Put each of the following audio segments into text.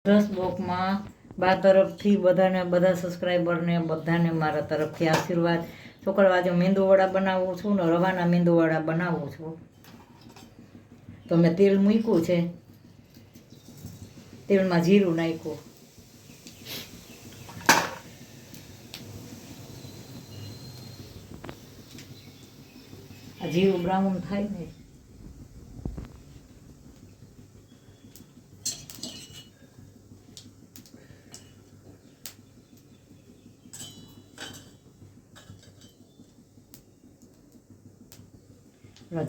10 બોકમાં બા તરફથી બધાને બધા સબસ્ક્રાઈબરને બધાને મારા તરફથી આશીર્વાદ. છોકરા આજે મેંદુવડા બનાવું છું ને રવાના મેંદુવડા બનાવું છું. તો મેં તેલ મૂક્યું છે, તેલમાં જીરું નાખ્યું. આ જીરું બ્રાઉન થાય ને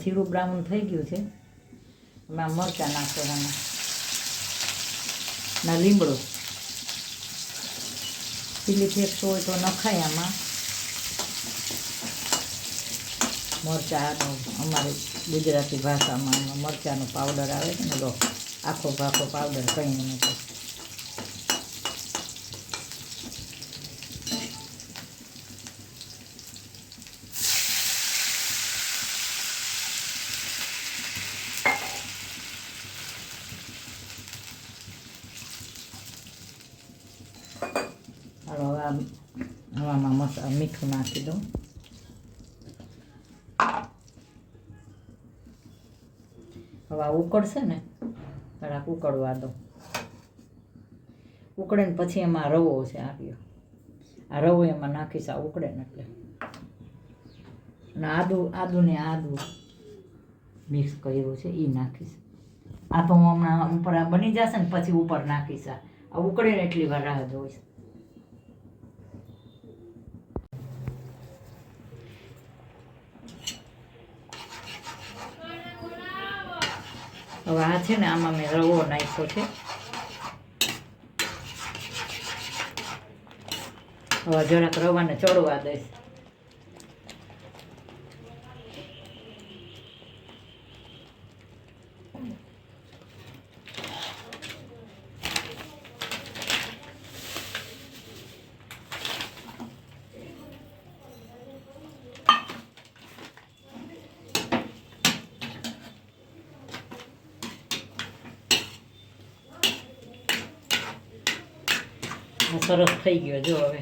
જીરું બ્રાઉન થઈ ગયું છે. એમાં મરચાં નાખવાના ના લીમડો ચીલી ફ્લેક્સ હોય તો નખાય. આમાં મરચાંનો અમારે ગુજરાતી ભાષામાં મરચાંનો પાવડર આવે છે ને, લો આખો ભાખો પાવડર કંઈ નથી. આમાં મીઠું નાખી દઉં. હવે આ ઉકળશે ને થોડાક ઉકળવા દો. ઉકળે ને પછી એમાં રવો છે આવ્યો. આ રવો એમાં નાખીશ આ ઉકળે ને એટલે. અને આદુ મિક્સ કર્યું છે એ નાખીશ. આ તો હું હમણાં ઉપર આ બની જશે ને પછી ઉપર નાખીશ. આ ઉકળે ને એટલી વાર રાહ જોઈશ. હવે આ છે ને આમાં મેં રવો નાખ્યો છે. હવે જરાક રવાને ચડવા દઈશ. સરસ થઈ ગયો જો. હવે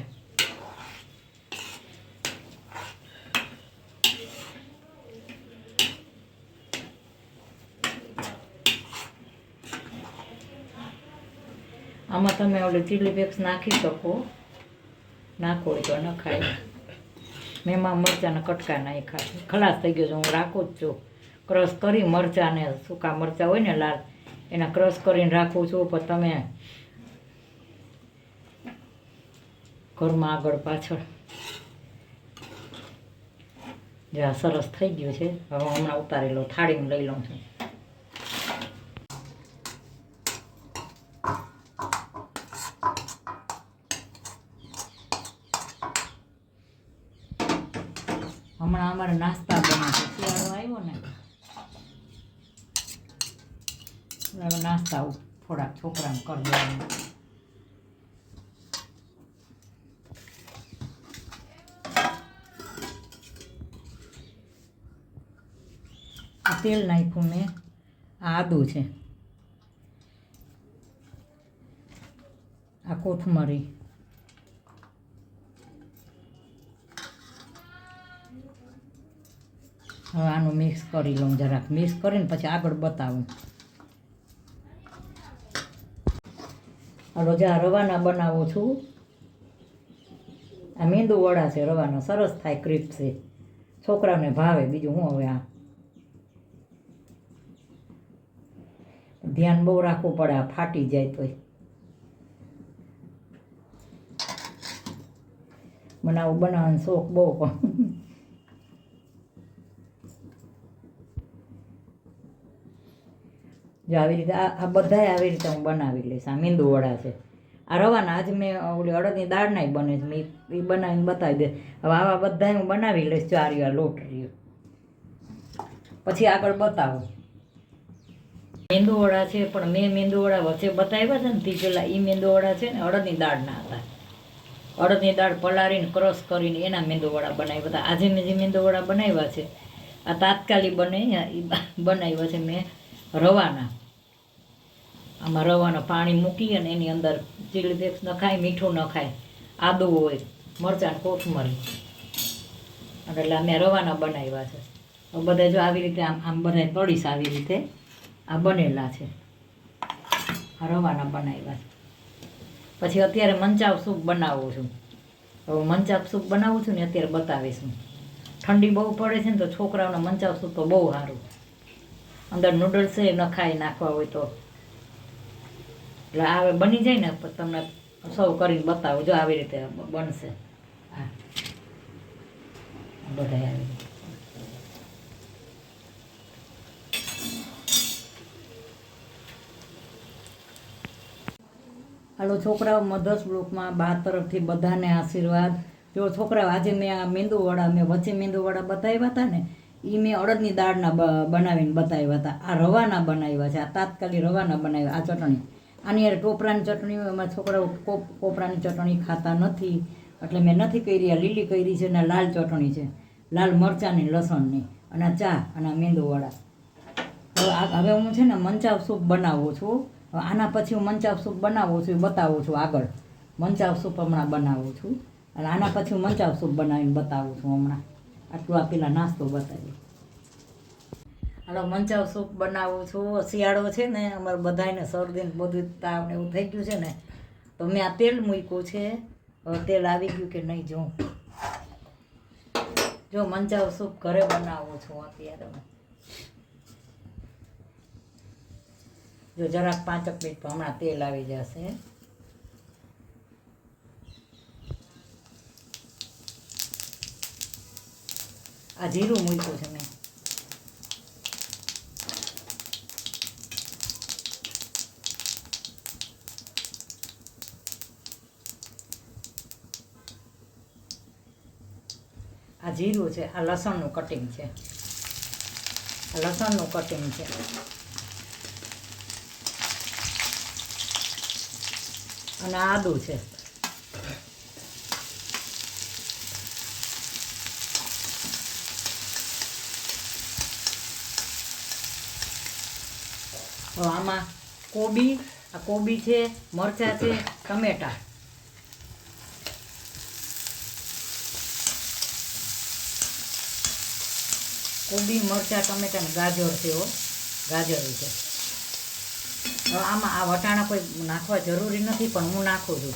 આમાં તમે ઓલે ચીલી ફ્લેક્સ નાખી શકો, નાખો હોય તો નખાય. મેં એમાં મરચાંના કટકા નાખ્યા છે. ખલાસ થઈ ગયો છે. હું રાખું જ છું. ક્રશ કરી મરચાંને સૂકા મરચાં હોય ને લાલ એના ક્રશ કરીને રાખું છું. પણ તમે ઘરમાં આગળ પાછળ જ્યાં સરસ થઈ ગયું છે. હવે હમણાં ઉતારી લો, થાળીમાં લઈ લઉં છું. હમણાં અમારે નાસ્તા બને છે. શિયાળો આવ્યો ને હવે નાસ્તા થોડાક છોકરાને કરી દેવાનું. તેલ નાખ્યું મેં. આ આદુ છે, આ કોથમરી, હવે આનું મિક્સ કરી લઉં. જરાક મિક્સ કરીને પછી આગળ બતાવું. હવે જ્યાં રવાના બનાવું છું. આ મેંદુ વડા છે રવાના, સરસ થાય, ક્રિસ્પી. છોકરાઓને ભાવે. બીજું હું હવે આ ધ્યાન બહુ રાખવું પડે, આ ફાટી જાય તોય. મને આવું બનાવવાનો શોખ બહુ. પણ જો આવી રીતે આ બધાય આવી રીતે હું બનાવી લઈશ. આ મેંદુ વડા છે. આ રવાના આજ મેં ઓલી અડદની દાળના બને છે. મેં એ બનાવીને બતાવી દે. હવે આવા બધાય હું બનાવી લઈશ. ચાર લોટ રહ્યો પછી આગળ બતાવું. મેંદુવડા છે પણ મેં મેંદુવડા વચ્ચે બતાવ્યા છે ને તે પેલા એ મેંદુવડા છે ને અડદની દાળના હતા. અડદની દાળ પલાળીને ક્રશ કરીને એના મેંદુવડા બનાવ્યા હતા. આજે મેં જે મેંદુવડા બનાવ્યા છે આ તાત્કાલિક બનાવ્યા છે મેં રવાના. આમાં રવાનું પાણી મૂકી અને એની અંદર ચીલી ફ્લેક્સ નખાય, મીઠું નખાય, આદું હોય, મરચાં, કોથમરી, એટલે અમે રવાના બનાવ્યા છે. બધા જો આવી રીતે આમ બધા તળીશ આવી રીતે આ બનેલા છે, આ રવાના બનાવ્યા છે. પછી અત્યારે મંચાવ સૂપ બનાવું છું. હવે મંચાવ સૂપ બનાવું છું ને અત્યારે બતાવીશું. ઠંડી બહુ પડે છે ને તો છોકરાઓને મંચાવ સૂપ તો બહુ સારું. અંદર નૂડલ્સ નખાય નાખવા હોય તો. એટલે આવે બની જાય ને તમને સર્વ કરીને બતાવું. જો આવી રીતે બનશે. હા બધા આવી રીતે. હાલો છોકરાઓ, મધર્સ બ્લોકમાં બા તરફથી બધાને આશીર્વાદ. જો છોકરાઓ, આજે મેં આ મેંદુવડા, મેં વચ્ચે મેંદુવડા બતાવ્યા હતા ને, એ મેં અડદની દાળના બનાવીને બતાવ્યા હતા. આ રવાના બનાવ્યા છે, આ તાત્કાલિક રવાના બનાવ્યા. આ ચટણી, આની યાર ટોપરાની ચટણી હોય, અમારા છોકરાઓ કોપરાની ચટણી ખાતા નથી, એટલે મેં નથી કરી. આ લીલી કરી છે ને લાલ ચટણી છે, લાલ મરચાંની, લસણની, અને ચા અને આ મેંદુવડા. હવે હું છે ને મંચાવ સૂપ બનાવું છું. આના પછી હું મંચાવ સૂપ બનાવું છું, બતાવું છું આગળ. મંચાવ સૂપ હમણાં બનાવું છું અને આના પછી હું મંચાવ સૂપ બનાવીને બતાવું છું હમણાં. આટલું આ પેલા નાસ્તો બતાવ્યો. હાલો મંચાવ સૂપ બનાવું છું. શિયાળો છે ને, અમારે બધાને શરદી બધું તાવ ને એવું થઈ ગયું છે ને, તો મેં આ તેલ મૂક્યું છે. હવે તેલ આવી ગયું કે નહીં જોઉં. જો મંચાવ સૂપ ઘરે બનાવું છું અત્યારે. જો જરાક 5 મિનિટ પર હમણાં તેલ આવી જશે. આ જીરું મૂક્યું છે મેં. આ જીરું છે, આ લસણનું કટિંગ છે, આ લસણનું કટિંગ છે. અને આદું છે. આમાં કોબી, આ કોબી છે, મરચાં છે, ટમેટા. કોબી, મરચાં, ટમેટા ને ગાજર છે. ગાજર છે. હવે આમાં આ વટાણા કોઈ નાખવા જરૂરી નથી, પણ હું નાખું છું.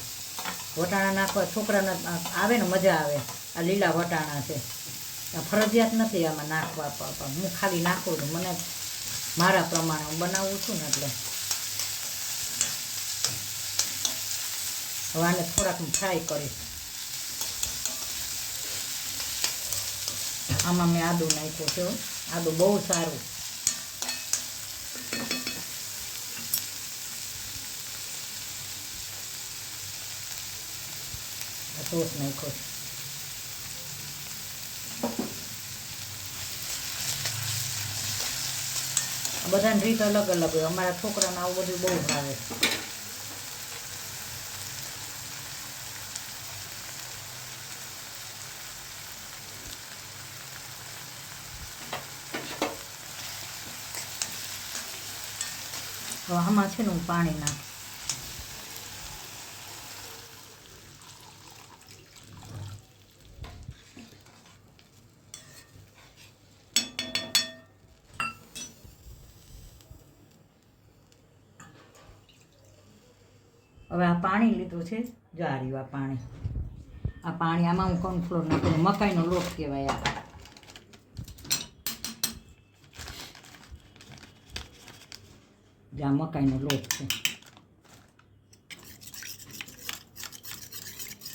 વટાણા નાખવા છોકરાને આવે ને મજા આવે. આ લીલા વટાણા છે, ફરજિયાત નથી આમાં નાખવા, હું ખાલી નાખું છું. મને મારા પ્રમાણે હું બનાવું છું ને એટલે. હવે આને થોડાક ફ્રાય કરીશ. આમાં મેં આદું નાખ્યું છે. આદું બહુ સારું. સોસ નાખ્યો છે. બધાની રીત અલગ અલગ હોય. અમારા છોકરાને આવું બધું બહુ ભાવે. હવે આમાં છે ને હું પાણી નાખીશ. હવે આ પાણી લીધું છે. જો આ રહ્યું આ પાણી. આ પાણી આમાં હું કોર્નફ્લોર નાખું. મકાઈનો લોટ કહેવાય આ. જ્યાં મકાઈનો લોટ છે.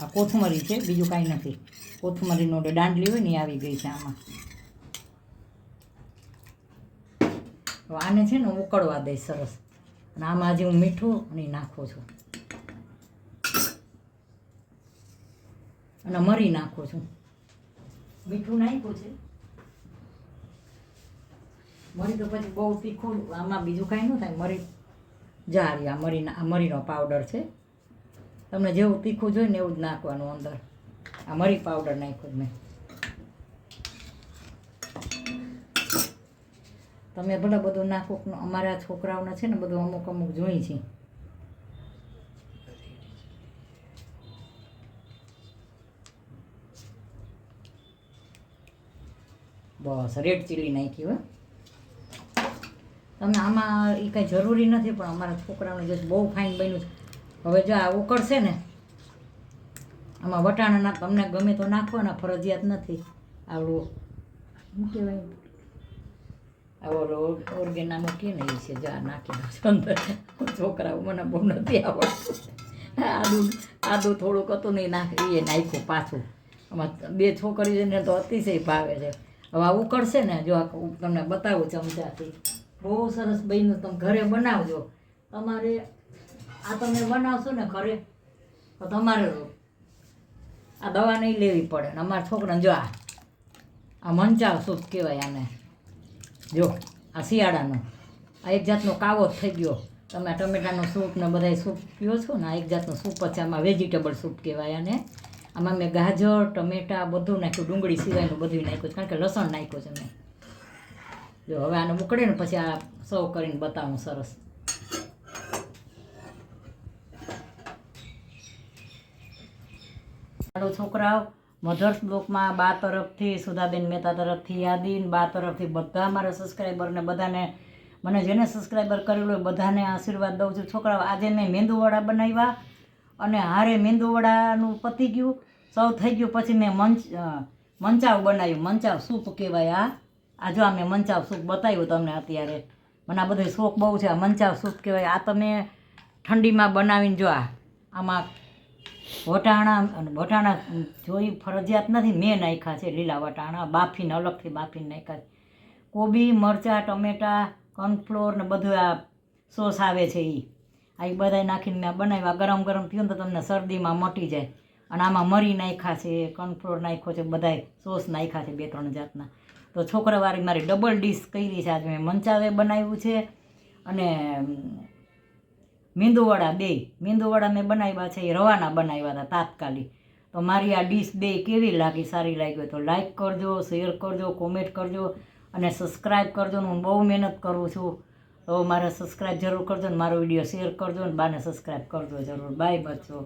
આ કોથમરી છે, બીજું કાંઈ નથી. કોથમરીનો દાંડલી હોય ને એ આવી ગઈ છે આમાં. તો આને છે ને ઉકળવા દઈશ સરસ. અને આમાં આજે હું મીઠું અને નાખું છું. અને મરી નાખું છું. મીઠું નાખ્યું છે. મરી તો પછી બહુ તીખું, આમાં બીજું કાંઈ ન થાય. મરી જારી, આ મરીનો પાવડર છે. તમને જેવું તીખું જોઈએ ને એવું જ નાખવાનું અંદર. આ મરી પાવડર નાખ્યું મેં. તમે ભલે બધું નાખો, અમારા છોકરાઓને છે ને બધું અમુક અમુક જોઈ છે. બસ રેડ ચીલી નાખી હો. તમે આમાં એ કાંઈ જરૂરી નથી, પણ અમારા છોકરાઓને જો બહુ ફાઇન બન્યું છે. હવે જો આ ઉકળશે ને, આમાં વટાણા તમને ગમે તો નાખવાના, ફરજિયાત નથી. આવડું શું કહેવાય, આવો ઓર્ગેના મૂકીએ ને એ છે, જો આ નાખી દો અંદર. છોકરાઓ મને બહુ નથી આવડતું. આદુ થોડુંક હતું નહીં એ નાખ્યું પાછું. આમાં 2 છોકરીઓને તો અતિશય ભાવે છે. હવે આ ઉકળશે ને, જો તમને બતાવું ચમચાથી, બહુ સરસ બન્યું. તમે ઘરે બનાવજો. તમારે આ તમે બનાવશો ને ઘરે તો તમારે આ દવા નહીં લેવી પડે. ને અમારા છોકરાને જો આ મંચાવ સૂપ કહેવાય આને. જો આ શિયાળાનો આ એક જાતનો કાવો જ થઈ ગયો. તમે ટમેટાનો સૂપ ને બધા સૂપ પીઓ છો ને, આ એક જાતનો સૂપ જ છે. આમાં વેજીટેબલ સૂપ કહેવાય આને. આમાં મેં ગાજર, ટમેટા બધું નાખ્યું, ડુંગળી સિવાયનું બધું નાખ્યું છે, કારણ કે લસણ નાખ્યું છે મેં. જો હવે આને ઉકળે ને પછી આ સર્વ કરીને બતાવું સરસ. ચાલો છોકરાઓ, મધર્સ બ્લોકમાં બા તરફથી, સુધાબેન મહેતા તરફથી, યાદીન બા તરફથી બધા મારા સબસ્ક્રાઈબરને બધાને, મને જેને સબસ્ક્રાઈબર કરેલું હોય બધાને આશીર્વાદ દઉં છું. છોકરાઓ, આજે મેં મેંદુવડા બનાવ્યા અને હારે મેંદુવડાનું પતી ગયું, સૌ થઈ ગયું. પછી મેં મંચાવ બનાવ્યું. મંચાવ સૂપ કહેવાય આ જો મેં મંચાવ સૂપ બતાવ્યું તમને અત્યારે. મને આ બધો શોખ બહુ છે. આ મંચાવ સૂપ કહેવાય. આ તમે ઠંડીમાં બનાવીને જો આમાં વટાણા જોઈ ફરજિયાત નથી, મેં નાખ્યા છે લીલા વટાણા, બાફીને અલગથી બાફીને નાખ્યા છે. કોબી, મરચાં, ટમેટા, કોર્નફ્લોર ને બધું આ સોસ આવે છે એ બધા નાખીને મેં બનાવ્યા. ગરમ ગરમ થયું ને તો તમને શરદીમાં મટી જાય. અને આમાં મરી નાખ્યા છે, કોર્નફ્લોર નાખ્યો છે, બધાય સોસ નાખ્યા છે 2-3 જાતના. તો છોકરાવાળી મારી ડબલ ડીશ કરી છે. આજે મેં મંચાવે બનાવ્યું છે અને મેંદુવડા મેં બનાવ્યા છે, એ રવાના બનાવ્યા હતા તાત્કાલિક. તો મારી આ ડીશ 2 કેવી લાગી, સારી લાગી તો લાઈક કરજો, શેર કરજો, કોમેન્ટ કરજો અને સબસ્ક્રાઈબ કરજો. હું બહુ મહેનત કરું છું, તો મારે સબસ્ક્રાઈબ જરૂર કરજો ને મારો વિડીયો શેર કરજો ને બાને સબસ્ક્રાઈબ કરજો જરૂર. બાય બચ્ચો.